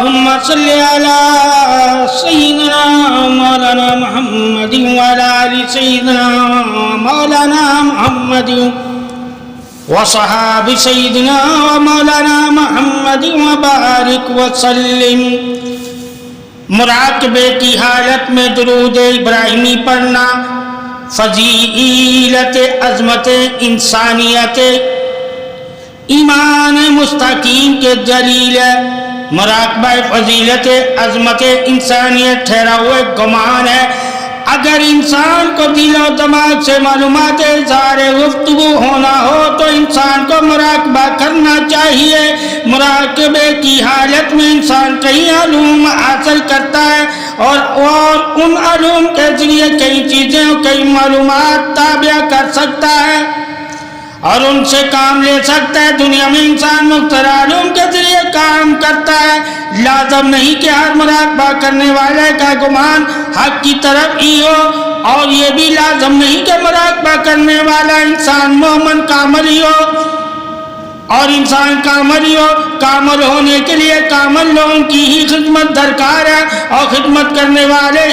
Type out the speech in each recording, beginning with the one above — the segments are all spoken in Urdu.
اللهم صل على سيدنا مولانا محمد وعلى آل سيدنا مولانا محمد وصحاب سيدنا ومولانا محمد وبارك وسلم. مراقبے کی حالت میں درود ابراہیمی پڑھنا فضیلت عظمت انسانیت ایمان مستقیم کے دلیل ہے. مراقبہ فضیلت عظمت انسانیت ٹھہرا ہوا گمان ہے. اگر انسان کو دل و دماغ سے معلومات اظہار گفتگو ہونا ہو تو انسان کو مراقبہ کرنا چاہیے. مراقبے کی حالت میں انسان کئی علوم حاصل کرتا ہے اور ان علوم کے ذریعے کئی چیزیں اور کئی معلومات تابع کر سکتا ہے اور ان سے کام لے سکتا ہے. دنیا میں انسان مختلف علوم کے ذریعے کام کرتا ہے. لازم نہیں کہ ہر مراقبہ کرنے والے کا گمان حق کی طرف ہی ہو، اور یہ بھی لازم نہیں کہ مراقبہ کرنے والا انسان مومن کامل ہی ہو اور انسان کامل ہی ہو. کامل ہونے کے لیے کامل لوگوں کی ہی خدمت درکار ہے، اور خدمت کرنے والے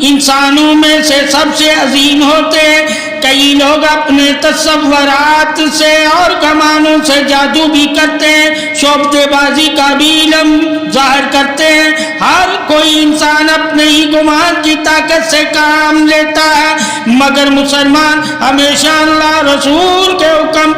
انسانوں میں سے سب سے عظیم ہوتے ہیں. کئی لوگ اپنے تصورات سے اور گمانوں سے جادو بھی کرتے ہیں، شعبدے بازی کا بھی علم ظاہر کرتے ہیں. ہر کوئی انسان اپنے ہی گمان کی طاقت سے کام لیتا ہے، مگر مسلمان ہمیشہ اللہ رسول کے حکم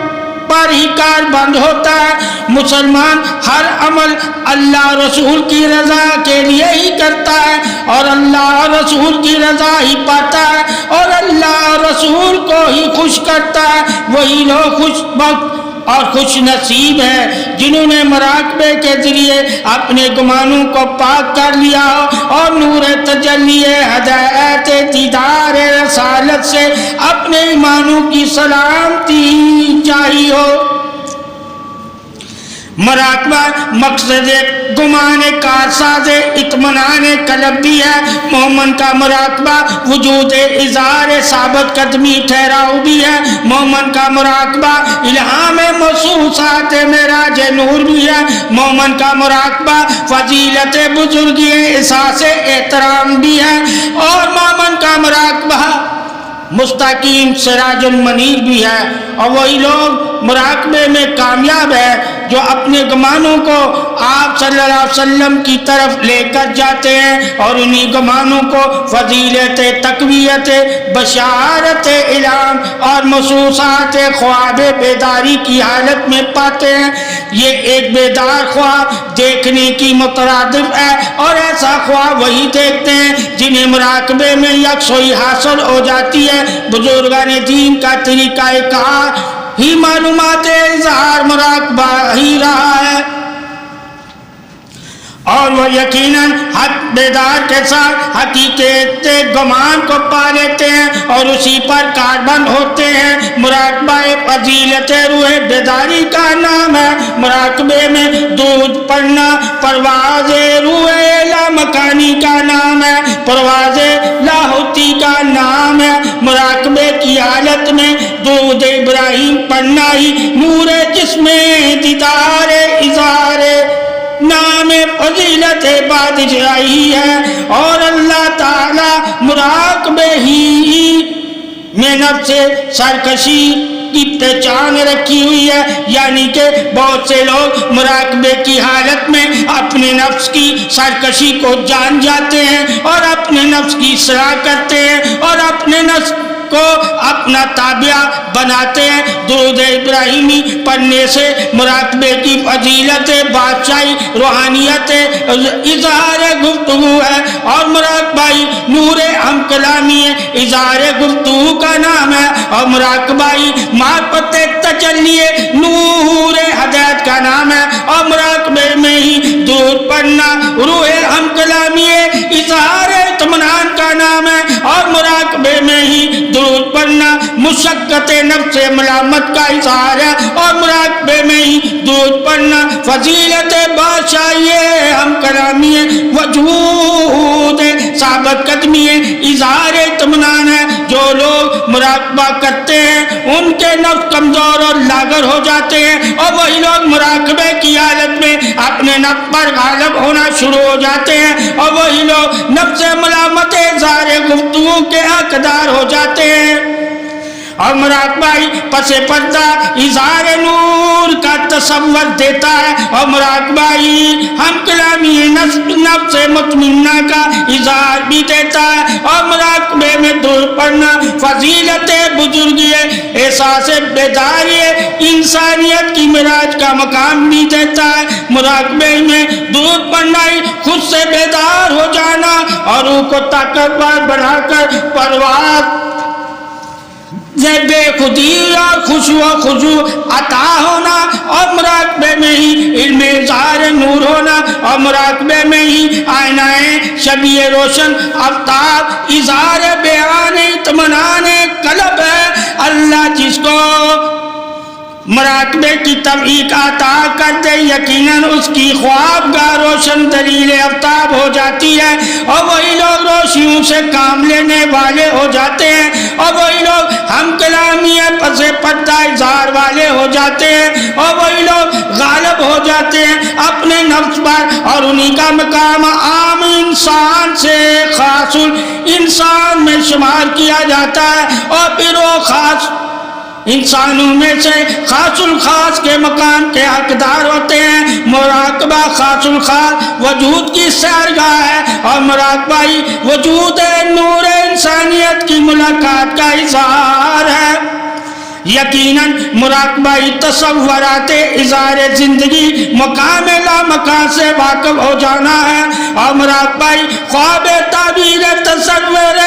پر ہی کار بند ہوتا ہے. مسلمان ہر عمل اللہ رسول کی رضا کے لیے ہی کرتا ہے اور اللہ رسول کی رضا ہی پاتا ہے اور اللہ رسول کو ہی خوش کرتا ہے. وہی لوگ خوش بخت اور خوش نصیب ہیں جنہوں نے مراقبے کے ذریعے اپنے گمانوں کو پاک کر لیا ہو اور نور تجلی ہدایت دیدار رسالت سے اپنے ایمانوں کی سلامتی چاہی ہو. مراقبہ مقصد گمان کارساز اطمینان قلب بھی ہے. مومن کا مراقبہ وجود اظہار ثابت قدمی ٹھہراؤ بھی ہے. مومن کا مراقبہ الہام محسوسات معراج نور بھی ہے. مومن کا مراقبہ فضیلت بزرگی احساس احترام بھی ہے، اور مومن کا مراقبہ مستقیم سراج المنیر بھی ہے. اور وہی لوگ مراقبے میں کامیاب ہے جو اپنے گمانوں کو آپ صلی اللہ علیہ وسلم کی طرف لے کر جاتے ہیں اور انہی گمانوں کو فضیلت تقویت بشارت اعلام اور محسوسات خواب بیداری کی حالت میں پاتے ہیں. یہ ایک بیدار خواب دیکھنے کی مترادف ہے، اور ایسا خواب وہی دیکھتے ہیں جنہیں مراقبے میں یکسوئی حاصل ہو جاتی ہے. بزرگان دین کا طریقہ کار ہی معلومات اظہار مراقبہ ہی رہا ہے، اور وہ یقیناً حق بیدار کے ساتھ حقیقت گمان کو پا لیتے ہیں اور اسی پر کاربند ہوتے ہیں. مراقبہ فضیلت روح بیداری کا نام ہے. مراقبے میں دودھ پڑھنا پرواز روح لامکانی کا نام ہے، پرواز لاہوتی کا نام ہے. مراقبے کی حالت میں درود ابراہیم پڑھنا ہی نور جسم دیدار اظہار نام فضیلت بادشاہی ہے. اور اللہ تعالی مراقبے ہی میں نفس سرکشی کی پہچان رکھی ہوئی ہے، یعنی کہ بہت سے لوگ مراقبے کی حالت میں اپنے نفس کی سرکشی کو جان جاتے ہیں اور اپنے نفس کی اصلاح کرتے ہیں اور اپنے نفس کو اپنا تابع بناتے ہیں. درود ابراہیمی پڑھنے سے مراقبے کی فضیلت بادشاہی روحانیت اظہار گفتگو ہے، اور مراقبہ نور ہم کلامی اظہار گفتگو کا نام ہے، اور مراقبہ معرفت تجلی نور ہدایت کا نام ہے. اور مراقبے میں ہی درود پڑھنا روح ہم کلامی اظہار اطمینان کا نام ہے، اور مراقبے میں ہی درود پڑھنا مشقت نفس ملامت کا اظہار ہے، اور مراقبے میں ہی درود پڑھنا فضیلت بادشاہی ہم کلامی وجود ثابت قدمی اظہار اطمینان ہے. جو لوگ مراقبہ کرتے ہیں ان کے نفس کمزور اور لاغر ہو جاتے ہیں، اور وہی لوگ مراقبے کی حالت میں اپنے اپنے نفس پر غالب ہونا شروع ہو جاتے ہیں اور وہی لوگ نفس ملامت اظہار گفتگو کے حقدار ہو جاتے ہیں۔ اور مراقبہ پس پردہ اظہار نور کا تصور دیتا ہے، اور مراقبہ ہم کلامی نفس مطمئنہ کا اظہار بھی دیتا ہے، اور مراقبے میں درود پڑھنا فضیلت بزرگی ہے، احساس بیداری انسانیت کی معراج کا مقام بھی دیتا ہے۔ مراقبے میں درود پڑھنا خود سے بیدار ہو جانا اور روح کو طاقتور بنا کر پرواز بے خودی اور خشوع و خضوع عطا ہونا، اور مراقبے میں ہی علم اظہار نور ہونا، اور مراقبے میں ہی آئینہ شبیہ روشن آفتاب اظہار بیان اطمینان قلب ہے۔ اللہ جس کو مراقبے کی توفیق عطا کر دے یقیناً اس کی خوابگاہ روشن دلیل آفتاب ہو جاتی ہے، اور وہی لوگ روشنیوں سے کام لینے والے ہو جاتے ہیں، اور وہی لوگ ہم کلامی پس پردہ اظہار والے ہو جاتے ہیں، اور وہی لوگ غالب ہو جاتے ہیں اپنے نفس پر، اور انہی کا مقام عام انسان سے خاص انسان میں شمار کیا جاتا ہے، اور پھر وہ خاص انسانوں میں سے خاص الخاص کے مقام کے حقدار ہوتے ہیں۔ مراقبہ خاص الخاص وجود کی سیرگاہ ہے، اور مراقبہ وجود نور انسانیت کی ملاقات کا اظہار ہے۔ یقیناً مراقبہ تصورات اظہار زندگی مقام لامکان سے واقف ہو جانا ہے، اور مراقبہ خواب تعبیر تصور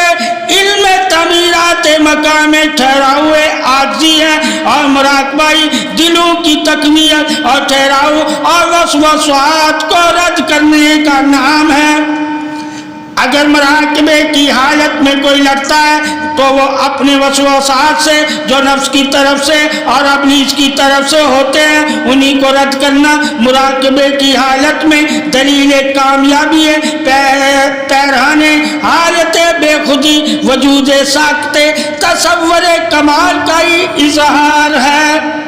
علم تعمیرات مقام ٹھہراؤ عاجزی ہے، اور مراقبہ دلوں کی تکمیت اور ٹھہراؤ اور وسوسات کو رد کرنے کا نام ہے۔ اگر مراقبے کی حالت میں کوئی لڑتا ہے تو وہ اپنے وسوسات سے جو نفس کی طرف سے اور ابلیس کی طرف سے ہوتے ہیں انہی کو رد کرنا مراقبے کی حالت میں دلیل کامیابی ہے۔ پیرہانے حالت بے خودی وجود ساخت تصور کمال کا ہی اظہار ہے۔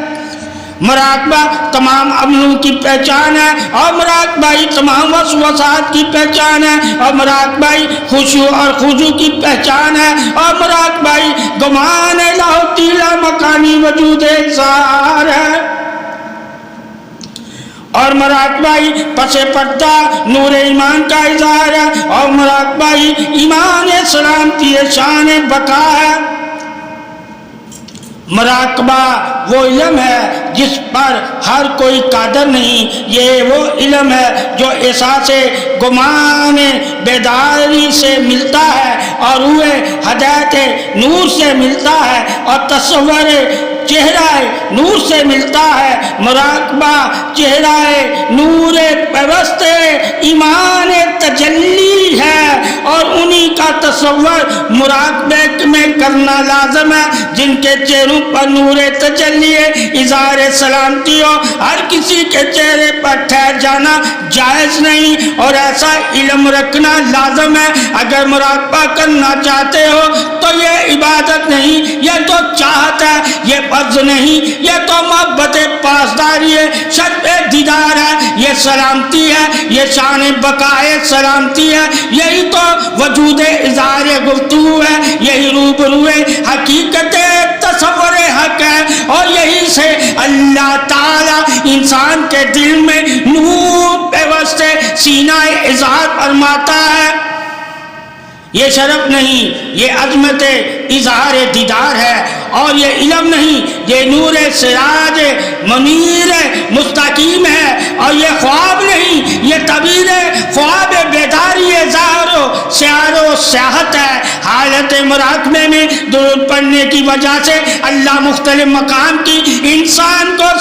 مراقبہ تمام عملوں کی پہچان ہے، اور مراقبہ تمام وسوسات کی پہچان ہے، اور مراقبہ خشوع اور خضوع کی پہچان ہے، اور مراقبہ گمان لاہوتی لامکانی وجود اظہار ہے، اور مراقبہ پس پردہ نور ایمان کا اظہار ہے، اور مراقبہ ایمان سلامتی شان بقا ہے۔ مراقبہ وہ علم ہے جس پر ہر کوئی قادر نہیں، یہ وہ علم ہے جو احساس گمان بیداری سے ملتا ہے، اور روح ہدایت نور سے ملتا ہے، اور تصور چہرہ نور سے ملتا ہے۔ مراقبہ چہرہ نور پیوست ایمان تجلی ہے، اور انہی کا تصور مراقبے میں کرنا لازم ہے جن کے چہروں پر نور تجلی اظہار سلامتی ہو۔ ہر کسی کے چہرے پر ٹھہر جانا جائز نہیں، اور ایسا علم رکھنا لازم ہے۔ اگر مراقبہ کرنا چاہتے ہو تو یہ عبادت نہیں، یہ تو چاہت ہے، یہ فرض نہیں، یہ تو محبت پاسداری ہے، شرف دیدار ہے، یہ سلامتی ہے، یہ شان بقائے سلامتی ہے، یہی تو وجود اظہار گفتگو ہے، یہی روبرو حقیقت تصور حق ہے، اور یہی سے اللہ تعالی انسان کے دل میں نور پیوست سینہ اظہار فرماتا ہے۔ یہ شرف نہیں، یہ عظمت اظہار دیدار ہے، اور یہ علم نہیں، یہ نور سراج منیر مستقیم ہے، اور یہ خواب نہیں، یہ تعبیر خواب بیداری ظاہر و سیار و سیاحت ہے۔ حالت مراقبے میں درود پڑھنے کی وجہ سے اللہ مختلف مقام کی انسان کو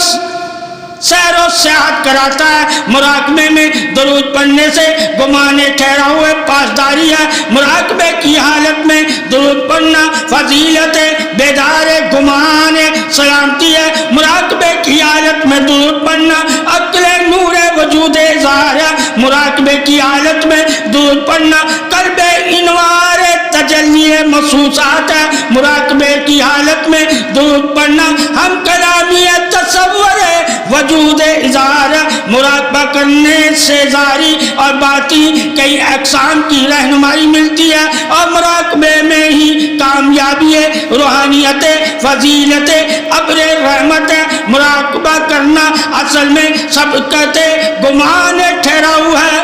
سیر و سیاحت کراتا ہے۔ مراقبے میں درود پڑھنے سے گمان ٹھہرا ہوئے پاسداری ہے۔ مراقبے کی حالت میں درود پڑھنا فضیلت بیدار گمان سلامتی ہے۔ مراقبے کی حالت میں درود پڑھنا عقل نور وجود اظہار ہے۔ مراقبے کی حالت میں درود پڑھنا قلب انوار تجلی محسوسات ہے۔ مراقبے کی حالت میں درود پڑھنا ہم کلامی تصور وجود اظہار ہے۔ مراقبہ کرنے سے ظاہری اور باطنی کئی اقسام کی رہنمائی ملتی ہے، اور مراقبے میں ہی کامیابی روحانیت فضیلت ابر رحمت ہے۔ مراقبہ کرنا اصل میں سبقت گمان ٹھہراؤ ہے۔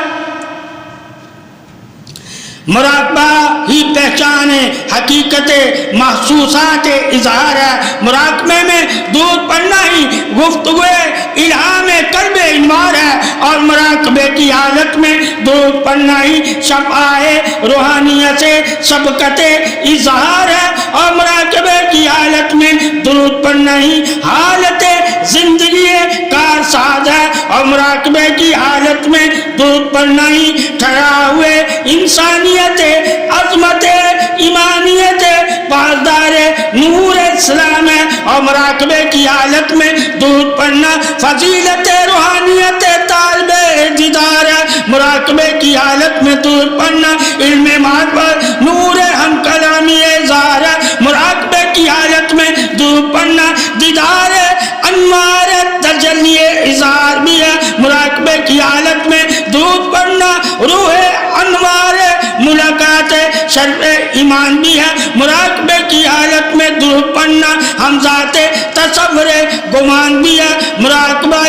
مراقبہ ہی پہچان حقیقت محسوسات اظہار ہے۔ مراقبے میں درود پڑھنا ہی گفتگو الہام قلب انوار ہے، اور مراقبے کی حالت میں درود پڑھنا ہی شفاء روحانیت سے سبقت اظہار ہے، اور مراقبے کی حالت میں درود پڑھنا ہی حالت زندگی کارساز ہے، اور مراقبے کی حالت میں درود پڑھنا ہی ٹھہرا ہوئے انسانیت عظمت ایمانیت پاسدار نور اسلام ہے، اور مراقبے کی حالت میں درود پڑھنا فضیلت روحانیت طالب دیدار ہے۔ مراقبے کی حالت میں درود پڑھنا علم معرفت نور ہم کلامی اظہار ہے۔ مراقبے کی حالت میں درود پڑھنا دیدار انوار تجلی اظہار بھی ہے۔ مراقبے کی حالت میں درود پڑھنا روح انوار ملاقات شرف ایمان بھی ہے۔ مراقبے کی حالت میں درود پڑھنا ہمذات تصور گمان بھی ہے۔ مراقبہ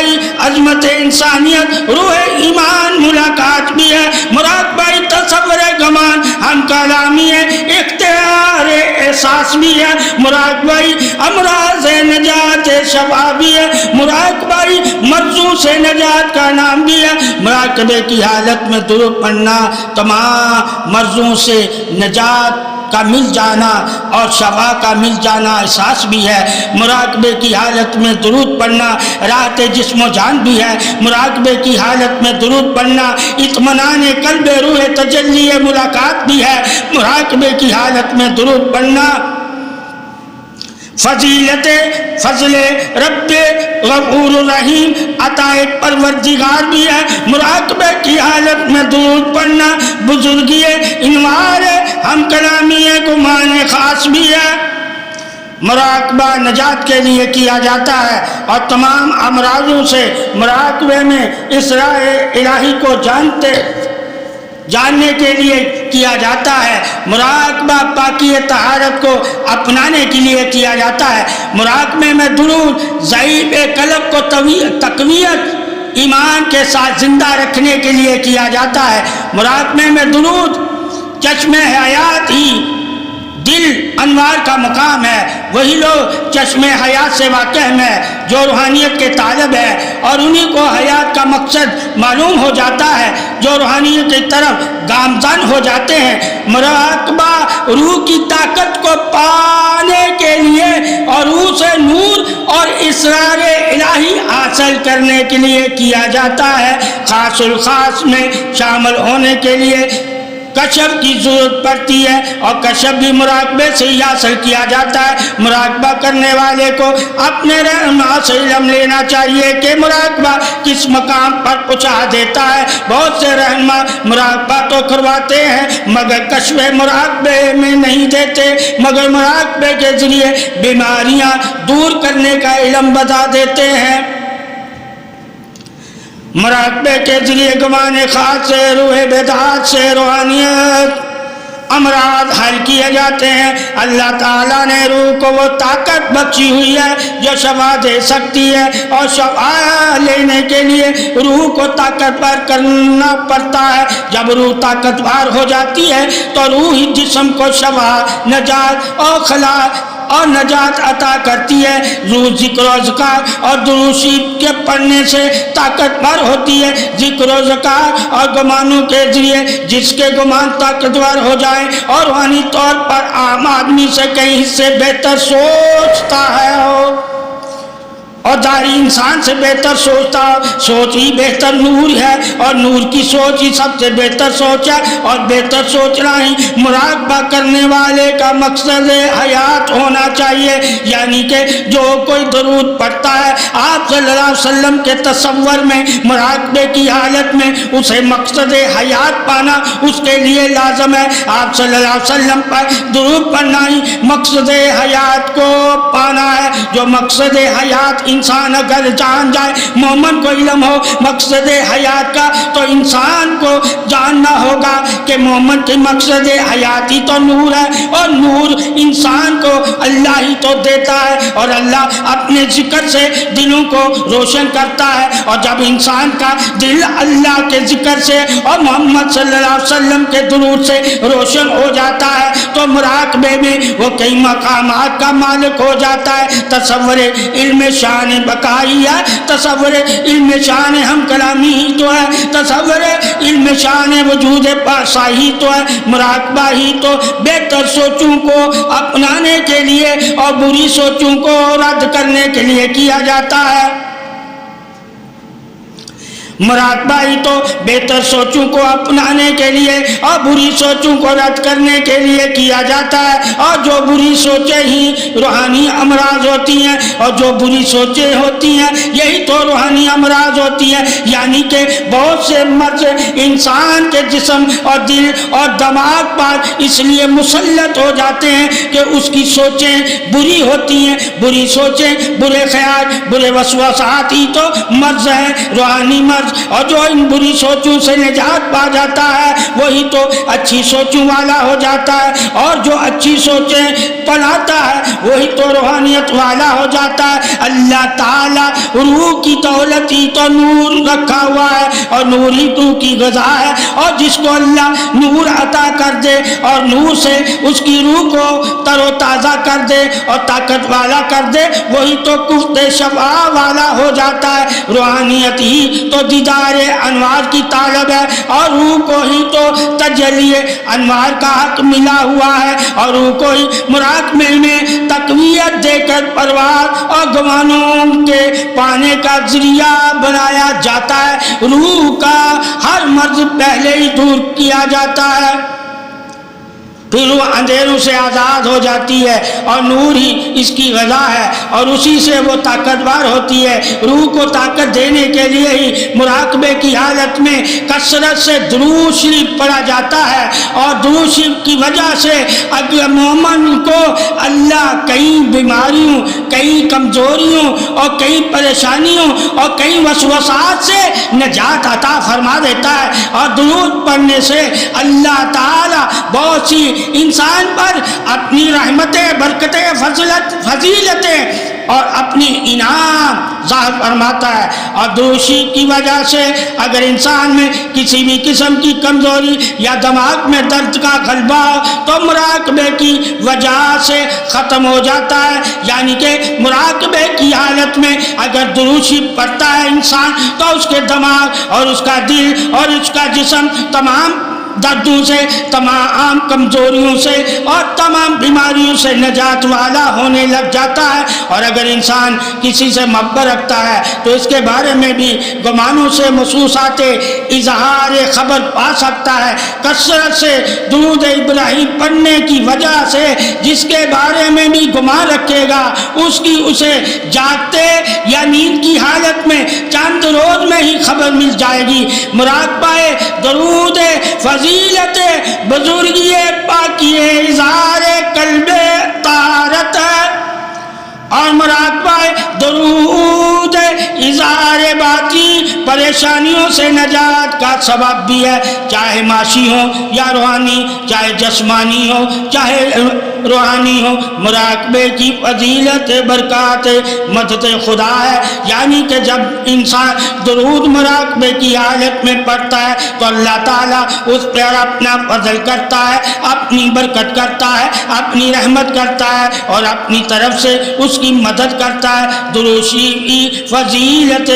عظمت انسانیت روح ایمان ملاقات بھی ہے۔ مراقبہ تصور گمان ہم کلامی اختیار احساس بھی ہے۔ مراقبہ امراض نجات شفا بھی ہے۔ مراقبہ مرضوں سے نجات کا نام بھی ہے۔ مراقبے کی حالت میں درود پڑھنا تمام مرضوں سے نجات کا مل جانا اور شفا کا مل جانا احساس بھی ہے۔ مراقبے کی حالت میں درود پڑھنا راحت جسم و جان بھی ہے۔ مراقبے کی حالت میں درود پڑھنا اطمینان قلب روح تجلی ملاقات بھی ہے۔ مراقبے کی حالت میں درود پڑھنا فضیلت فضل رب غفور رحیم عطا پروردگار بھی ہے۔ مراقبے کی حالت میں درود پڑھنا بزرگی انوار ہم کلامی گمان خاص بھی ہے۔ مراقبہ نجات کے لیے کیا جاتا ہے، اور تمام امراضوں سے مراقبے میں اسراء الہی کو جاننے کے لیے کیا جاتا ہے۔ مراقبہ پاکی طہارت کو اپنانے کے لیے کیا جاتا ہے۔ مراقبے میں درود ضعیف قلب کو تقویت ایمان کے ساتھ زندہ رکھنے کے لیے کیا جاتا ہے۔ مراقبے میں درود چشم حیات ہی دل انوار کا مقام ہے۔ وہی لوگ چشم حیات سے واقف ہے جو روحانیت کے طالب ہے، اور انہی کو حیات کا مقصد معلوم ہو جاتا ہے جو روحانیت کی طرف گامزن ہو جاتے ہیں۔ مراقبہ روح کی طاقت کو پانے کے لیے اور روح سے نور اور اسرار الہی حاصل کرنے کے لیے کیا جاتا ہے۔ خاص الخاص میں شامل ہونے کے لیے کشف کی ضرورت پڑتی ہے، اور کشف بھی مراقبے سے ہی حاصل کیا جاتا ہے۔ مراقبہ کرنے والے کو اپنے رہنما سے علم لینا چاہیے کہ مراقبہ کس مقام پر پہنچا دیتا ہے۔ بہت سے رہنما مراقبہ تو کرواتے ہیں مگر کشف مراقبے میں نہیں دیتے، مگر مراقبے کے ذریعے بیماریاں دور کرنے کا علم بتا دیتے ہیں۔ مراقبے کے ذریعے گمان خاص سے روح بیدار سے روحانیت امراض حل کیے جاتے ہیں۔ اللہ تعالیٰ نے روح کو وہ طاقت بخشی ہوئی ہے جو شفا دے سکتی ہے، اور شفا لینے کے لیے روح کو طاقتور کرنا پڑتا ہے۔ جب روح طاقتور ہو جاتی ہے تو روح ہی جسم کو شفا، نجات اور خلاص اور نجات عطا کرتی ہے۔ روح ذکر و اذکار اور درود شریف کے پڑھنے سے طاقتور ہوتی ہے۔ ذکر و اذکار اور گمانوں کے ذریعے جس کے گمان طاقتور ہو جائے اور روحانی طور پر عام آدمی سے کئی حصے بہتر سوچتا ہے اور ظاہری انسان سے بہتر سوچتا ہو، سوچ ہی بہتر نور ہے، اور نور کی سوچ ہی سب سے بہتر سوچ ہے، اور بہتر سوچنا ہی مراقبہ کرنے والے کا مقصد حیات ہونا چاہیے۔ یعنی کہ جو کوئی درود پڑھتا ہے آپ صلی اللہ علیہ وسلم کے تصور میں مراقبے کی حالت میں اسے مقصد حیات پانا اس کے لیے لازم ہے۔ آپ صلی اللہ علیہ وسلم پر درود پڑھنا ہی مقصد حیات کو پانا ہے۔ جو مقصد حیات انسان اگر جان جائے، مومن کو علم ہو مقصد حیات کا، تو انسان کو جاننا ہوگا کہ مومن کے مقصد حیاتی تو نور ہے، اور نور انسان کو اللہ ہی تو دیتا ہے، اور اللہ اپنے ذکر سے دلوں کو روشن کرتا ہے، اور جب انسان کا دل اللہ کے ذکر سے اور محمد صلی اللہ علیہ وسلم کے درود سے روشن ہو جاتا ہے تو مراقبے میں وہ کئی مقامات کا مالک ہو جاتا ہے۔ تصور علم شان بقائی ہے، تصور علم شان ہم کلامی ہی تو ہے، تصور علم شان وجود پاسائی ہی تو ہے، مراقبہ ہی تو بہتر سوچوں کو اپنانے کے لیے اور بری سوچوں کو رد کرنے کے لیے کیا جاتا ہے۔ مراقبہ ہی تو بہتر سوچوں کو اپنانے کے لیے اور بری سوچوں کو رد کرنے کے لیے کیا جاتا ہے، اور جو بری سوچیں ہی روحانی امراض ہوتی ہیں، اور جو بری سوچیں ہوتی ہیں یہی تو روحانی امراض ہوتی ہیں، یعنی کہ بہت سے مرض انسان کے جسم اور دل اور دماغ پر اس لیے مسلط ہو جاتے ہیں کہ اس کی سوچیں بری ہوتی ہیں۔ بری سوچیں، برے خیال، برے وسوسات ہی تو مرض ہیں، روحانی مرض، اور جو ان بری سوچوں سے نجات پا جاتا ہے وہی تو اچھی سوچوں والا ہو جاتا ہے، اور جو اچھی سوچیں پلاتا ہے وہی تو روحانیت والا ہو جاتا ہے۔ اللہ تعالیٰ روح کی دولت ہی تو نور رکھا ہوا ہے، اور نور ہی روح کی غذا ہے، اور جس کو اللہ نور عطا کر دے اور نور سے اس کی روح کو تر و تازہ کر دے اور طاقت والا کر دے وہی تو قوت شفا والا ہو جاتا ہے۔ روحانیت ہی تو دیدار انوار کی طالب ہے، اور روح کو ہی تو تجلی انوار کا حق ملا ہوا ہے، اور روح کو ہی مراقبے میں تقویت دے کر پرواز اور گمانوں کے پانے کا ذریعہ بنایا جاتا ہے۔ روح کا ہر مرض پہلے ہی دور کیا جاتا ہے، پھر وہ اندھیروں سے آزاد ہو جاتی ہے، اور نور ہی اس کی غذا ہے، اور اسی سے وہ طاقتور ہوتی ہے۔ روح کو طاقت دینے کے لیے ہی مراقبے کی حالت میں کثرت سے درود شریف پڑھا جاتا ہے، اور درود شریف کی وجہ سے اگر مومن کو اللہ کئی بیماریوں، کئی کمزوریوں اور کئی پریشانیوں اور کئی وسوسات سے نجات عطا فرما دیتا ہے، اور درود پڑھنے سے اللہ تعالی بہت سی انسان پر اپنی رحمتیں، برکتیں، فضیلتیں اور اپنی انعام ظاہر فرماتا ہے۔ اور دوشی کی وجہ سے اگر انسان میں کسی بھی قسم کی کمزوری یا دماغ میں درد کا غلبہ ہو تو مراقبے کی وجہ سے ختم ہو جاتا ہے، یعنی کہ مراقبے کی حالت میں اگر دروشی پڑھتا ہے انسان تو اس کے دماغ اور اس کا دل اور اس کا جسم تمام دردوں سے، تمام کمزوریوں سے اور تمام بیماریوں سے نجات والا ہونے لگ جاتا ہے۔ اور اگر انسان کسی سے محبت رکھتا ہے تو اس کے بارے میں بھی گمانوں سے محسوسات اظہار خبر پا سکتا ہے۔ کثرت سے درود ابراہیم پڑھنے کی وجہ سے جس کے بارے میں بھی گمان رکھے گا اس کی اسے جاگتے یا نیند کی حالت میں چند روز میں ہی خبر مل جائے گی۔ مراقبہ درود فضیلت بزرگی پاکی اظہار قلب طہارت اور مراقبہ درود اظہار باطی پریشانیوں سے نجات کا سبب بھی ہے، چاہے معاشی ہو یا روحانی، چاہے جسمانی ہو چاہے روحانی ہو۔ مراقبے کی فضیلت برکات مدد خدا ہے، یعنی کہ جب انسان درود مراقبے کی حالت میں پڑھتا ہے تو اللہ تعالیٰ اس پر اپنا فضل کرتا ہے، اپنی برکت کرتا ہے، اپنی رحمت کرتا ہے اور اپنی طرف سے اس کی مدد کرتا ہے۔ دروشی کی فضیلت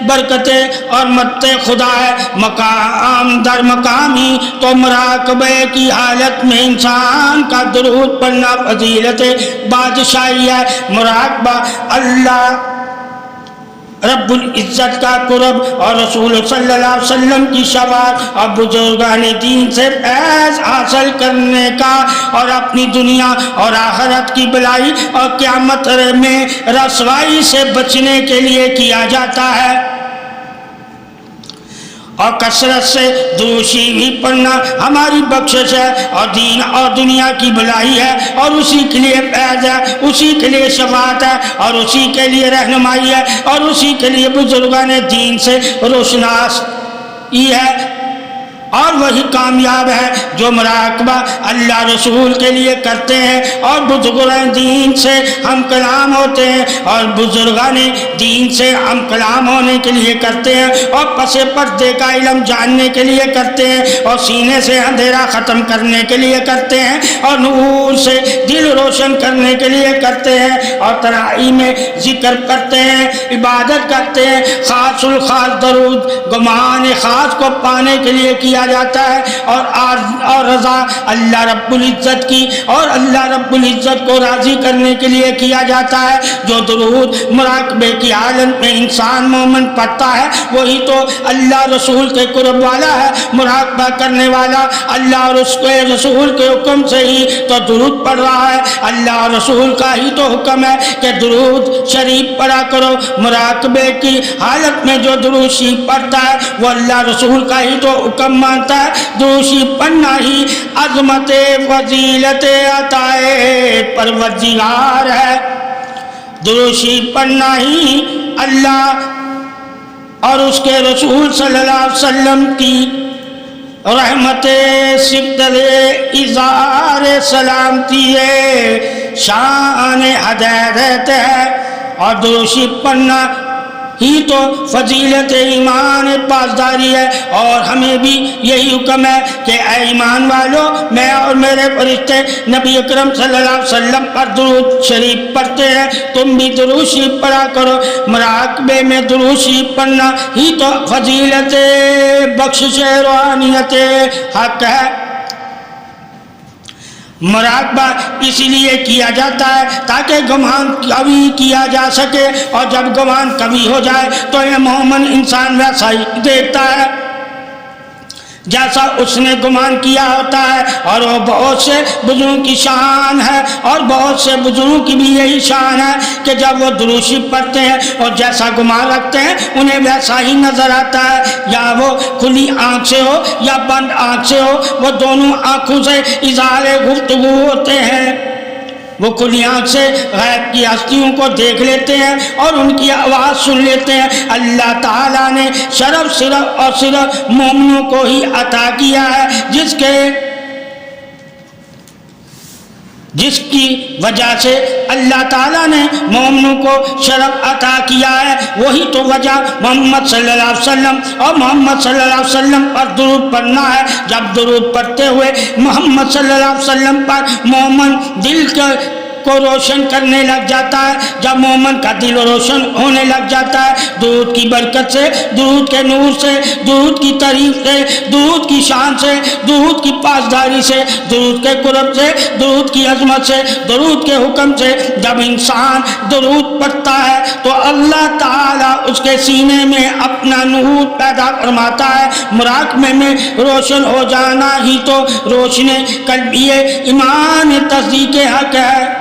برکتیں اور مدد خدا ہے، مقام در مقامی تو مراقبے کی حالت میں انسان کا درود پڑھنا فضیلت بادشاہی ہے۔ مراقبہ اللہ رب العزت کا قرب اور رسول صلی اللہ علیہ وسلم کی شفاعت اور بزرگان دین سے فیض حاصل کرنے کا اور اپنی دنیا اور آخرت کی بلائی اور قیامت میں رسوائی سے بچنے کے لیے کیا جاتا ہے۔ اور کثرت سے درود شریف پڑھنا ہماری بخشش ہے اور دین اور دنیا کی بھلائی ہے، اور اسی کے لیے فیض ہے، اسی کے لیے شفاعت ہے، اور اسی کے لیے رہنمائی ہے، اور اسی کے لیے بزرگان دین سے روشناس یہ ہے، اور وہی کامیاب ہے جو مراقبہ اللہ رسول کے لیے کرتے ہیں اور بزرگان دین سے ہم کلام ہوتے ہیں، اور بزرگان دین سے ہم کلام ہونے کے لیے کرتے ہیں، اور پس پردے کا علم جاننے کے لیے کرتے ہیں، اور سینے سے اندھیرا ختم کرنے کے لیے کرتے ہیں، اور نور سے دل روشن کرنے کے لیے کرتے ہیں، اور تنہائی میں ذکر کرتے ہیں، عبادت کرتے ہیں، خاص الخاص درود گمان خاص کو پانے کے لیے کیا جاتا ہے، اور رضا اللہ رب العزت کی اور اللہ رب العزت کو راضی کرنے کے لیے کیا جاتا ہے۔ جو درود مراقبے کی حالت میں انسان مومن پڑھتا ہے وہی تو اللہ رسول کے قرب والا ہے۔ مراقبہ کرنے والا اللہ اور اس کے رسول کے حکم سے ہی تو درود پڑھ رہا ہے، اللہ اور رسول کا ہی تو حکم ہے کہ درود شریف پڑھا کرو۔ مراقبے کی حالت میں جو درود شریف پڑھتا ہے وہ اللہ رسول کا ہی تو حکم مانتا ہے۔ درود شریف پڑھنا ہی عظمت فضیلت عطائے پروردگار ہے۔ درود شریف پڑھنا ہی اللہ اور اس کے رسول صلی اللہ علیہ وسلم کی رحمت صفت اظہار سلامتی شان ہدایت ہے، اور درود شریف پڑھنا ہی تو فضیلت ایمان پاسداری ہے، اور ہمیں بھی یہی حکم ہے کہ اے ایمان والو، میں اور میرے فرشتے نبی اکرم صلی اللہ علیہ وسلم پر درود شریف پڑھتے ہیں، تم بھی درود شریف پڑھا کرو۔ مراقبے میں درود شریف پڑھنا ہی تو فضیلت بخشش روحانیت حق ہے۔ مراقبہ اس لیے کیا جاتا ہے تاکہ گمان قوی کیا جا سکے، اور جب گمان قوی ہو جائے تو یہ مومن انسان ویسا ہی دیکھتا ہے جیسا اس نے گمان کیا ہوتا ہے، اور وہ بہت سے بزرگوں کی شان ہے، اور بہت سے بزرگوں کی بھی یہی شان ہے کہ جب وہ درود شریف پڑھتے ہیں اور جیسا گمان رکھتے ہیں انہیں ویسا ہی نظر آتا ہے، یا وہ کھلی آنکھ سے ہو یا بند آنکھ سے ہو، وہ دونوں آنکھوں سے اظہار گفتگو ہوتے ہیں۔ وہ کھلی آنکھ سے غیب کی ہستیوں کو دیکھ لیتے ہیں اور ان کی آواز سن لیتے ہیں۔ اللہ تعالیٰ نے شرف صرف اور صرف مومنوں کو ہی عطا کیا ہے، جس کی وجہ سے اللہ تعالیٰ نے مومنوں کو شرف عطا کیا ہے، وہی تو وجہ محمد صلی اللہ علیہ وسلم اور محمد صلی اللہ علیہ وسلم پر درود پڑھنا ہے۔ جب درود پڑھتے ہوئے محمد صلی اللہ علیہ وسلم پر مومن دل کو روشن کرنے لگ جاتا ہے، جب مومن کا دل روشن ہونے لگ جاتا ہے درود کی برکت سے، درود کے نور سے، درود کی تعریف سے، درود کی شان سے، درود کی پاسداری سے، درود کے قرب سے، درود کی عظمت سے، درود کے حکم سے جب انسان درود پڑھتا ہے تو اللہ تعالیٰ اس کے سینے میں اپنا نور پیدا فرماتا ہے۔ مراقبے میں روشن ہو جانا ہی تو روشنی قلبیہ ایمان تصدیق حق ہے،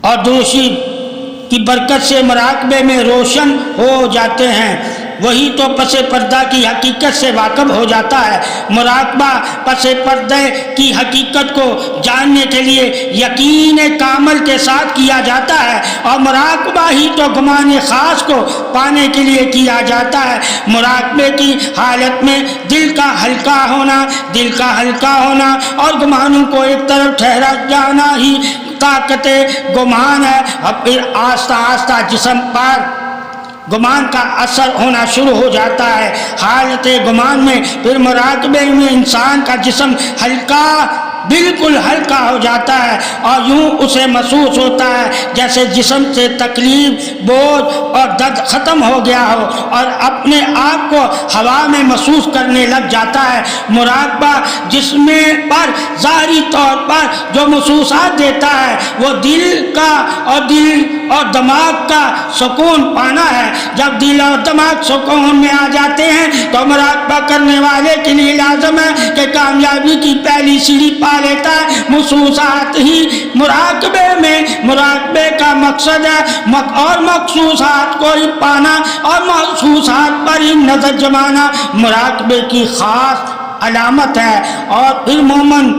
اور درود شریف کی برکت سے مراقبے میں روشن ہو جاتے ہیں، وہی تو پس پردہ کی حقیقت سے واقف ہو جاتا ہے۔ مراقبہ پس پردے کی حقیقت کو جاننے کے لیے یقین کامل کے ساتھ کیا جاتا ہے، اور مراقبہ ہی تو گمان خاص کو پانے کے لیے کیا جاتا ہے۔ مراقبے کی حالت میں دل کا ہلکا ہونا اور گمانوں کو ایک طرف ٹھہرا جانا ہی طاقت گمان ہے، اور پھر آہستہ آہستہ جسم پر گمان کا اثر ہونا شروع ہو جاتا ہے۔ حالت گمان میں پھر مراقبے میں انسان کا جسم بالکل ہلکا ہو جاتا ہے، اور یوں اسے محسوس ہوتا ہے جیسے جسم سے تکلیف، بوجھ اور درد ختم ہو گیا ہو، اور اپنے آپ کو ہوا میں محسوس کرنے لگ جاتا ہے۔ مراقبہ جسم پر ظاہری طور پر جو محسوسات دیتا ہے وہ دل اور دماغ کا سکون پانا ہے۔ جب دل اور دماغ سکون میں آ جاتے ہیں تو مراقبہ کرنے والے کے لیے لازم ہے کہ کامیابی کی پہلی سیڑھی پا منوا لیتا ہے۔ محسوسات ہی مراقبے میں، مراقبے کا مقصد ہے اور مخصوصات کو ہی پانا اور محسوسات پر ہی نظر جمانا مراقبے کی خاص علامت ہے۔ اور پھر مومن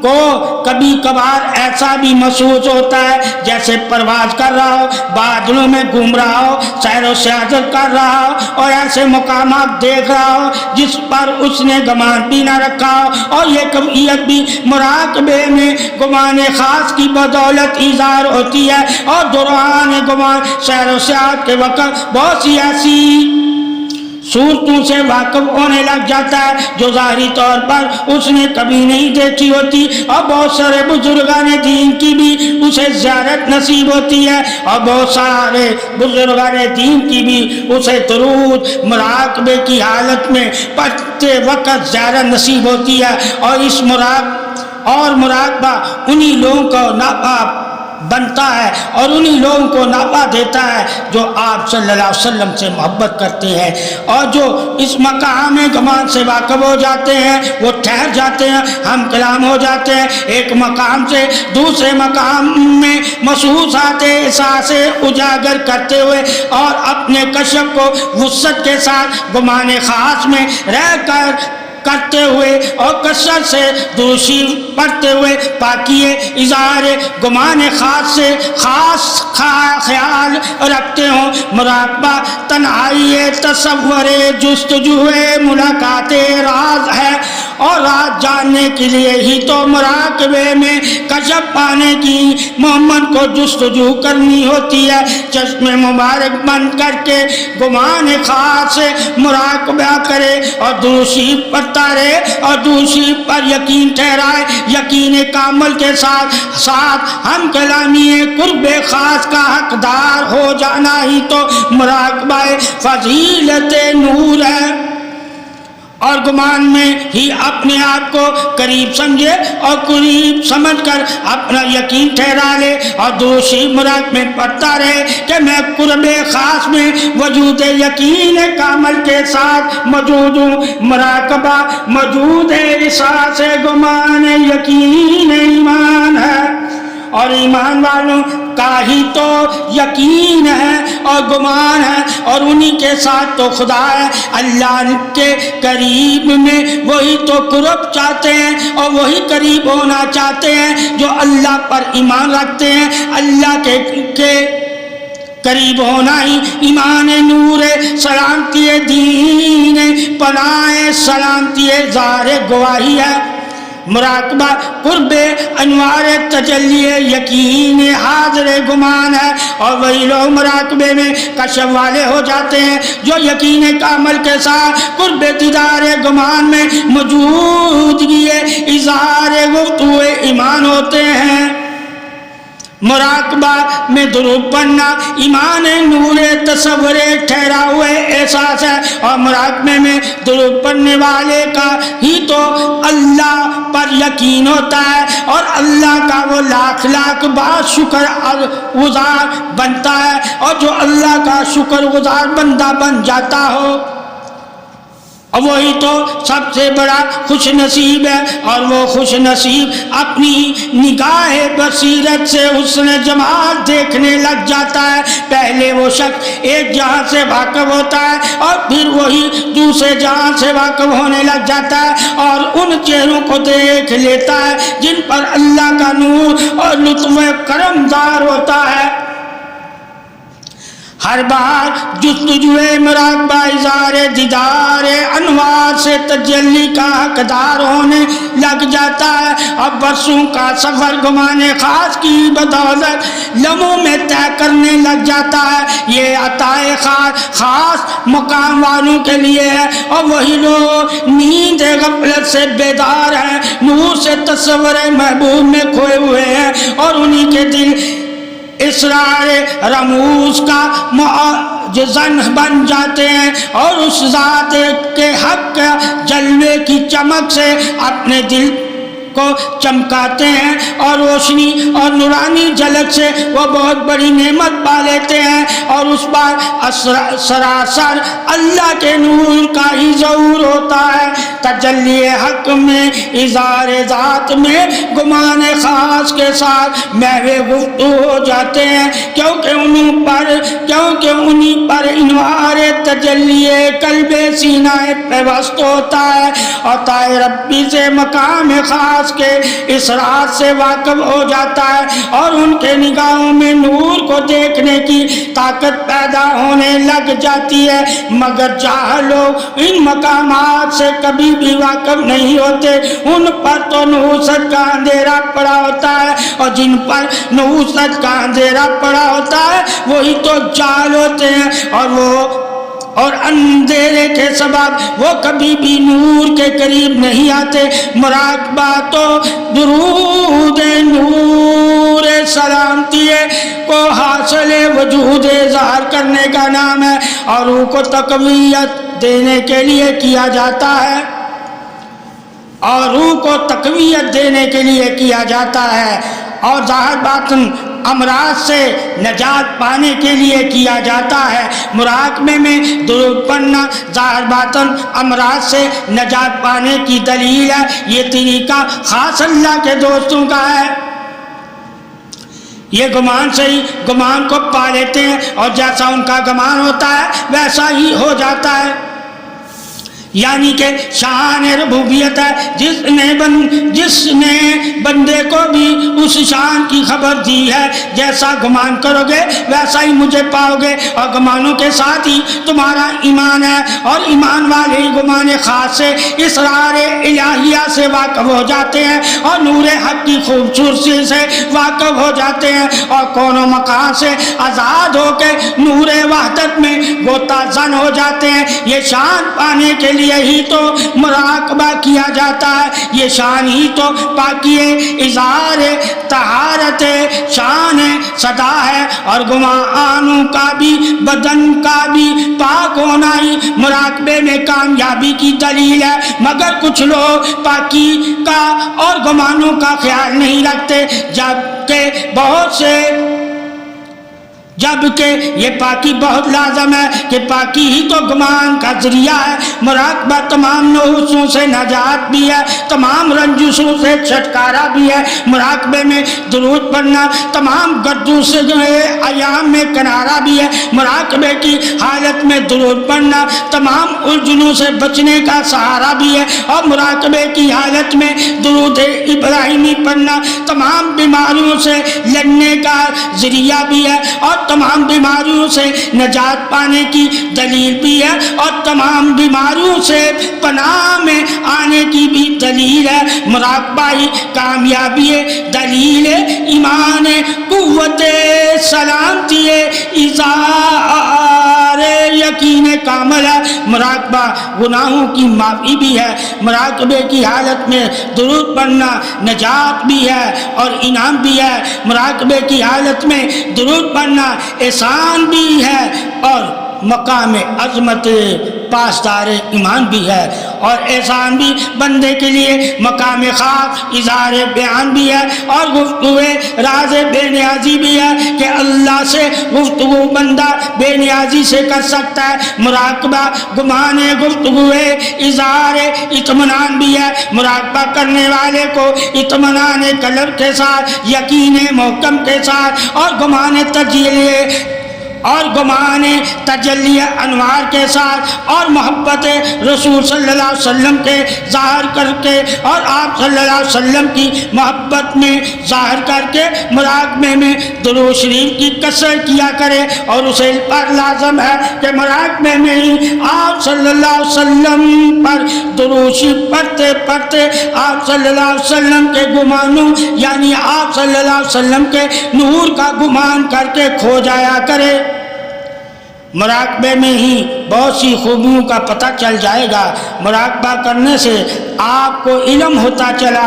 کو کبھی کبھار ایسا بھی محسوس ہوتا ہے جیسے پرواز کر رہا ہو، بادلوں میں گھوم رہا ہو، سیر و سیاحت کر رہا ہو اور ایسے مقامات دیکھ رہا ہو جس پر اس نے گمان بھی نہ رکھا ہو، اور یہ کیفیت بھی مراقبے میں گمان خاص کی بدولت اظہار ہوتی ہے۔ اور دوران گمان سیر و سیاحت کے وقت بہت سی ایسی صورتوں سے واقف ہونے لگ جاتا ہے جو ظاہری طور پر اس نے کبھی نہیں دیکھی ہوتی، اور بہت سارے بزرگان دین کی بھی اسے زیارت نصیب ہوتی ہے، اور بہت سارے بزرگان دین کی بھی اسے درود مراقبے کی حالت میں پڑھتے وقت زیارت نصیب ہوتی ہے۔ اور مراقبہ انہی لوگوں کو ناپا بنتا ہے اور انہی لوگوں کو ناپا دیتا ہے جو آپ صلی اللہ علیہ وسلم سے محبت کرتے ہیں، اور جو اس مقام گمان سے واقف ہو جاتے ہیں وہ ٹھہر جاتے ہیں، ہم کلام ہو جاتے ہیں، ایک مقام سے دوسرے مقام میں محسوسات احساس اجاگر کرتے ہوئے اور اپنے کشف کو وسعت کے ساتھ گمان خاص میں رہ کر کرتے ہوئے اور کثرت سے دوشی پڑھتے ہوئے پاکیے اظہار گمان خاص سے خاص خیال رکھتے ہوں۔ مراقبہ تنہائی تصور جستجو ملاقات راز ہے، اور راز جاننے کے لیے ہی تو مراقبے میں کشف پانے کی محمد کو جستجو کرنی ہوتی ہے۔ چشم مبارک بند کر کے گمان خاص سے مراقبہ کرے اور دوشی پڑھتا رہے اور دوسری پر یقین ٹھہرائے، یقین کامل کے ساتھ ہم کلامی قرب خاص کا حقدار ہو جانا ہی تو مراقبہ فضیلت نور ہے۔ اور گمان میں ہی اپنے آپ کو قریب سمجھے اور قریب سمجھ کر اپنا یقین ٹھہرا لے اور دوسری مراقبے میں پڑھتا رہے کہ میں قرب خاص میں وجود یقین کامل کے ساتھ موجود ہوں۔ مراقبہ موجود ہے احساس گمان یقین ایمان ہے، اور ایمان والوں کا ہی تو یقین ہے اور گمان ہے، اور انہی کے ساتھ تو خدا ہے۔ اللہ کے قریب میں وہی تو قرب چاہتے ہیں اور وہی قریب ہونا چاہتے ہیں جو اللہ پر ایمان رکھتے ہیں۔ اللہ کے قریب ہونا ہی ایمان نور سلامتی دین پناہ سلامتی ظاہر گواہی ہے۔ مراقبہ قرب انوار تجلی یقین حاضر گمان ہے، اور وہی لوگ مراقبے میں کشف والے ہو جاتے ہیں جو یقین کامل کے ساتھ قرب دیدار گمان میں موجودگی اظہار گفتگو ایمان ہوتے ہیں۔ مراقبہ میں درود پڑھنا ایمان نور تصور ٹھہرا ہوئے احساس ہے، اور مراقبے میں درود پڑھنے والے کا ہی تو اللہ پر یقین ہوتا ہے اور اللہ کا وہ لاکھ لاکھ بار شکر گزار بنتا ہے، اور جو اللہ کا شکر گزار بندہ بن جاتا ہو اور وہی تو سب سے بڑا خوش نصیب ہے، اور وہ خوش نصیب اپنی نگاہ بصیرت سے حسن جمال دیکھنے لگ جاتا ہے۔ پہلے وہ شخص ایک جہاں سے واقف ہوتا ہے اور پھر وہی دوسرے جہاں سے واقف ہونے لگ جاتا ہے، اور ان چہروں کو دیکھ لیتا ہے جن پر اللہ کا نور اور لطف کرم دار ہوتا ہے۔ ہر بار جستجو مراقبہ اظہار دیدار انوار سے تجلی کا حقدار ہونے لگ جاتا ہے، اور برسوں کا سفر گمان خاص کی بدولت لمحوں میں طے کرنے لگ جاتا ہے۔ یہ عطائے خاص مقام والوں کے لیے ہے، اور وہی لوگ نیند غفلت سے بیدار ہیں، نور سے تصور محبوب میں کھوئے ہوئے ہیں، اور انہی کے دل اسرار رموز کا معجزن بن جاتے ہیں، اور اس ذات کے حق جلوے کی چمک سے اپنے دل کو چمکاتے ہیں اور روشنی اور نورانی جھلک سے وہ بہت بڑی نعمت پا لیتے ہیں اور اس پر سراسر اللہ کے نور کا ہی ظہور ہوتا ہے۔ تجلی حق میں اظہار ذات میں گمان خاص کے ساتھ محو گفتگو ہو جاتے ہیں، کیونکہ انہیں پر انوار تجلی قلب سینہ پیوست ہوتا ہے اور طائر ربی سے مقام خاص کے اسرار سے واقف ہو جاتا ہے اور ان کے نگاہوں میں نور کو دیکھنے کی طاقت پیدا ہونے لگ جاتی ہے۔ مگر جاہل لوگ ان مقامات سے کبھی بھی واقف نہیں ہوتے، ان پر تو نحوست کا اندھیرا پڑا ہوتا ہے اور جن پر نحوست کا اندھیرا پڑا ہوتا ہے وہی تو جاہل ہوتے ہیں اور اندھیرے کے سبب وہ کبھی بھی نور کے قریب نہیں آتے۔ مراقبہ تو درود نور سلامتی کو حاصل وجود ظاہر کرنے کا نام ہے اور روح کو تقویت دینے کے لیے کیا جاتا ہے اور ظاہر باطن امراض سے نجات پانے کے لیے کیا جاتا ہے۔ مراقبے میں درود پڑھنا ظاہر باطن امراض سے نجات پانے کی دلیل ہے۔ یہ طریقہ خاص اللہ کے دوستوں کا ہے۔ یہ گمان سے ہی گمان کو پا لیتے ہیں اور جیسا ان کا گمان ہوتا ہے ویسا ہی ہو جاتا ہے۔ یعنی کہ شان ربوبیت ہے جس نے بندے کو بھی اس شان کی خبر دی ہے، جیسا گمان کرو گے ویسا ہی مجھے پاؤ گے، اور گمانوں کے ساتھ ہی تمہارا ایمان ہے اور ایمان والے ہی گمان خاص سے اسرار الہیہ سے واقف ہو جاتے ہیں اور نور حق کی خوبصورتی سے واقف ہو جاتے ہیں اور کون و مکان سے آزاد ہو کے نور وحدت میں غوطہ زن ہو جاتے ہیں۔ یہ شان پانے کے لیے ہی تو مراقبہ کیا جاتا ہے، یہ شان ہی تو پاکی اظہار طہارت شان صدا ہے اور گمانوں کا بھی بدن کا بھی پاک ہونا ہی مراقبے میں کامیابی کی دلیل ہے۔ مگر کچھ لوگ پاکی کا اور گمانوں کا خیال نہیں رکھتے، جبکہ یہ پاکی بہت لازم ہے کہ پاکی ہی تو گمان کا ذریعہ ہے۔ مراقبہ تمام نحوسوں سے نجات بھی ہے، تمام رنجشوں سے چھٹکارا بھی ہے۔ مراقبے میں درود پڑھنا تمام گردوں سے ایام میں کنارہ بھی ہے۔ مراقبے کی حالت میں درود پڑھنا تمام الجھنوں سے بچنے کا سہارا بھی ہے اور مراقبے کی حالت میں درود ابراہیمی پڑھنا تمام بیماریوں سے لڑنے کا ذریعہ بھی ہے اور تمام بیماریوں سے نجات پانے کی دلیل بھی ہے اور تمام بیماریوں سے پناہ میں آنے کی بھی دلیل ہے۔ مراقبہ ہی کامیابی ہے، دلیل ایمان، قوت سلامتی، اظہار یقین کامل ہے۔ مراقبہ گناہوں کی معافی بھی ہے۔ مراقبے کی حالت میں درود پڑھنا نجات بھی ہے اور انعام بھی ہے۔ مراقبے کی حالت میں درود پڑھنا احسان بھی ہے اور مقام عظمت پاسدار ایمان بھی ہے، اور احسان بھی بندے کے لیے مقام خاص اظہار بیان بھی ہے اور گفتگو راز بے نیازی بھی ہے کہ اللہ سے گفتگو بندہ بے نیازی سے کر سکتا ہے۔ مراقبہ گمان گفتگو اظہار اطمینان بھی ہے۔ مراقبہ کرنے والے کو اطمینان قلب کے ساتھ، یقین محکم کے ساتھ اور گمان تجلی انوار کے ساتھ اور محبت رسول صلی اللہ علیہ وسلم کے ظاہر کر کے اور آپ صلی اللہ علیہ وسلم کی محبت میں ظاہر کر کے مراقبے میں درود شریف کی کثرت کیا کرے، اور اسے پر لازم ہے کہ مراقبے میں ہی آپ صلی اللہ علیہ وسلم پر درود شریف پڑھتے پڑھتے آپ صلی اللہ علیہ وسلم کے گمانوں یعنی آپ صلی اللہ علیہ وسلم کے نور کا گمان کر کے کھو جایا کرے۔ مراقبے میں ہی بہت سی خوبیوں کا پتہ چل جائے گا۔ مراقبہ کرنے سے آپ کو علم ہوتا چلا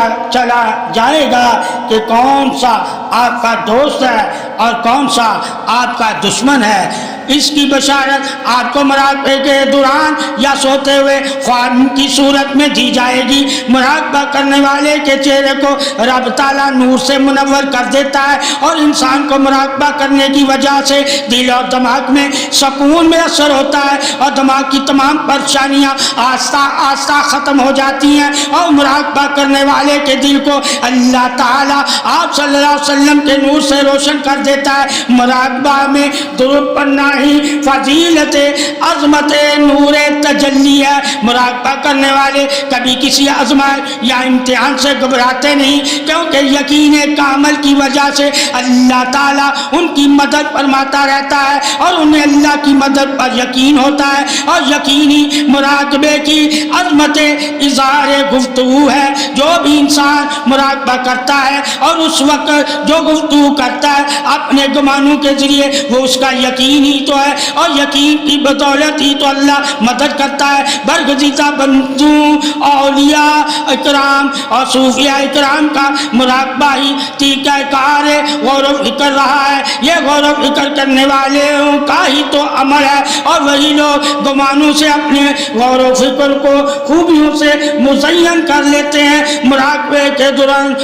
جائے گا کہ کون سا آپ کا دوست ہے اور کون سا آپ کا دشمن ہے۔ اس کی بشارت آپ کو مراقبے کے دوران یا سوتے ہوئے خواب کی صورت میں دی جائے گی۔ مراقبہ کرنے والے کے چہرے کو رب تعالیٰ نور سے منور کر دیتا ہے اور انسان کو مراقبہ کرنے کی وجہ سے دل اور دماغ میں سکون میسر ہوتا ہے اور دماغ کی تمام پریشانیاں آہستہ آہستہ ختم ہو جاتی ہیں اور مراقبہ کرنے والے کے دل کو اللہ تعالیٰ آپ صلی اللہ علیہ وسلم کے نور سے روشن کر دیتا ہے۔ مراقبہ میں درود پڑھنا ہی فضیلت عظمت نور تجلی ہے۔ مراقبہ کرنے والے کبھی کسی آزمائش یا امتحان سے گھبراتے نہیں، کیونکہ یقین کامل کی وجہ سے اللہ تعالیٰ ان کی مدد فرماتا رہتا ہے اور انہیں اللہ کی مدد پر یقین ہوتا ہے۔ اور یقینی مراقبے کی عظمت اظہار گفتگو ہے۔ جو بھی انسان مراقبہ کرتا ہے اور اس وقت جو گفتگو کرتا ہے اپنے گمانوں کے ذریعے، وہ اس کا یقین ہی تو ہے اور یقین کی بدولت ہی تو اللہ مدد کرتا ہے۔ برگزیدہ بندوں، اولیاء اکرام اور صوفیاء اکرام کا مراقبہ ہی طریقہ کار غور و فکر رہا ہے۔ یہ غور و فکر کرنے والوں کا ہی تو عمل ہے اور وہی لوگ گمانوں سے اپنے غور و فکر کو خوبیوں سے مزین کر لیتے ہیں۔ مراقبے کے دوران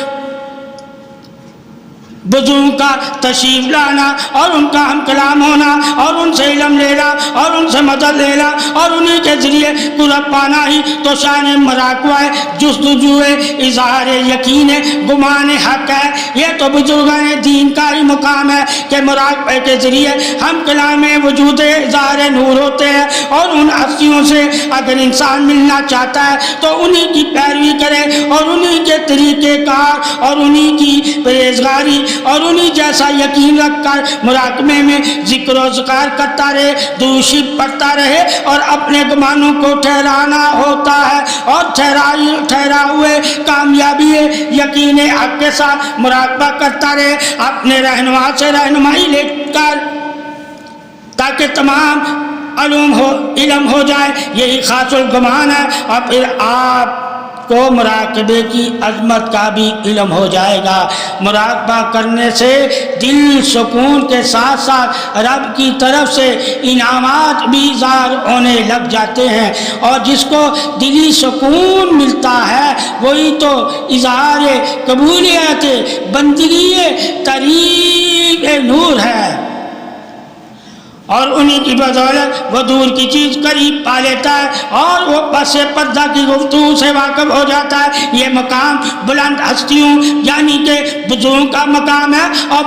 بزرگوں کا تشریف لانا اور ان کا ہم کلام ہونا اور ان سے علم لینا اور ان سے مدد لینا اور انہی کے ذریعے قرب پانا ہی تو شان مراقبہ ہے، جستجو اظہار یقین گمان حق ہے۔ یہ تو بزرگان دین کا ہی مقام ہے کہ مراقبے کے ذریعے ہم کلام وجود اظہار نور ہوتے ہیں اور ان ہستیوں سے اگر انسان ملنا چاہتا ہے تو انہی کی پیروی کرے اور انہی کے طریقے کار اور انہی کی پرہیزگاری اور انہی جیسا یقین رکھ کر مراقبے میں ذکر و اذکار کرتا رہے، درود شریف پڑھتا رہے اور اپنے گمانوں کو ٹھہرانا ہوتا ہے اور ٹھہرا ہوئے کامیابی یقین حق کے ساتھ مراقبہ کرتا رہے، اپنے رہنما سے رہنمائی لے کر تاکہ تمام علم ہو جائے۔ یہی خاص الگمان ہے اور پھر آپ کو مراقبے کی عظمت کا بھی علم ہو جائے گا۔ مراقبہ کرنے سے دل سکون کے ساتھ ساتھ رب کی طرف سے انعامات بھی ظاہر ہونے لگ جاتے ہیں اور جس کو دلی سکون ملتا ہے وہی تو اظہار قبولیت بندگی طریق نور ہے اور انہی کی بدولت وہ دور کی چیز قریب پا لیتا ہے اور وہ پس پردہ کی گفتگو سے واقف ہو جاتا ہے۔ یہ مقام بلند ہستیوں یعنی کہ بزرگوں کا مقام ہے اور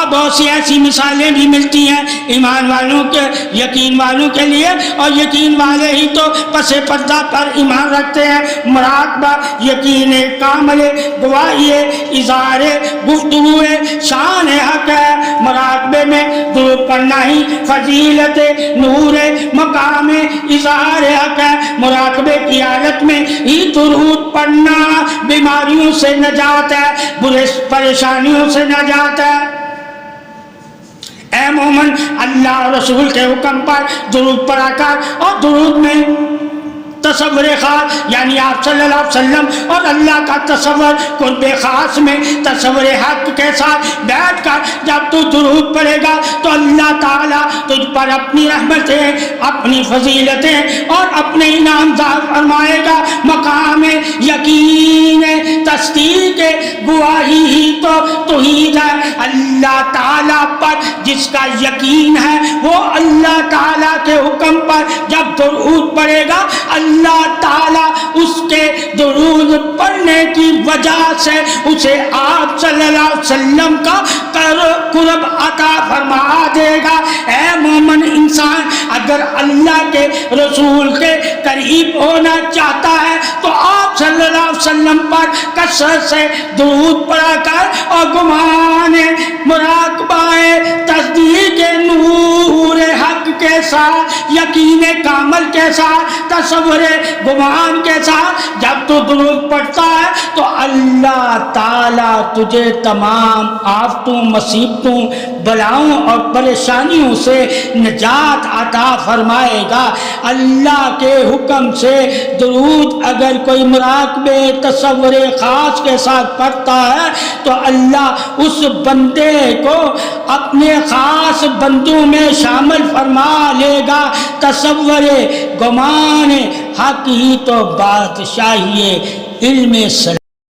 بہت سی ایسی مثالیں بھی ملتی ہیں ایمان والوں کے، یقین والوں کے لیے، اور یقین والے ہی تو پس پردہ پر ایمان رکھتے ہیں۔ مراقبہ یقین کامل گواہی اظہار گفتگو شان حق ہے۔ مراقبے میں درود پڑھنا ہی فضیلت نور مقام اظہار حق ہے۔ مراقبے کی حالت میں ہی درود پڑھنا بیماریوں سے نجات ہے، برے پریشانیوں سے نجات ہے۔ اے مومن، اللہ اور رسول کے حکم پر درود پڑھا کر اور درود میں تصور خاص یعنی آپ صلی اللہ علیہ وسلم اور اللہ کا تصور قرب خاص میں تصور حق کے ساتھ بیٹھ کر جب تو درود پڑھے گا تو اللہ تعالیٰ تجھ پر اپنی رحمتیں، اپنی فضیلتیں اور اپنے انعام ظاہر فرمائے گا۔ مقام یقین تصدیق گواہی ہی تو توحید ہے۔ اللہ تعالیٰ پر جس کا یقین ہے وہ اللہ تعالیٰ کے حکم پر جب درود پڑھے گا اللہ تعالیٰ اس کے درود پڑھنے کی وجہ سے اسے آپ صلی اللہ علیہ وسلم کا قرب عطا فرما دے گا۔ اے مومن انسان، اگر اللہ کے رسول کے قریب ہونا چاہتا ہے تو آپ صلی اللہ علیہ وسلم پر کثرت سے درود پڑھا کر اور گمان مراقبہ تصدیق نور حق کے ساتھ، یقین کامل کے ساتھ، تصور گمان کے ساتھ جب تو درود پڑھتا ہے تو اللہ تعالیٰ تجھے تمام آفتوں، مصیبتوں، بلاؤں اور پریشانیوں سے نجات عطا فرمائے گا۔ اللہ کے حکم سے درود اگر کوئی مراقبے تصور خاص کے ساتھ پڑھتا ہے تو اللہ اس بندے کو اپنے خاص بندوں میں شامل فرما لے گا۔ تصور گمان حق ہی تو بادشاہی علم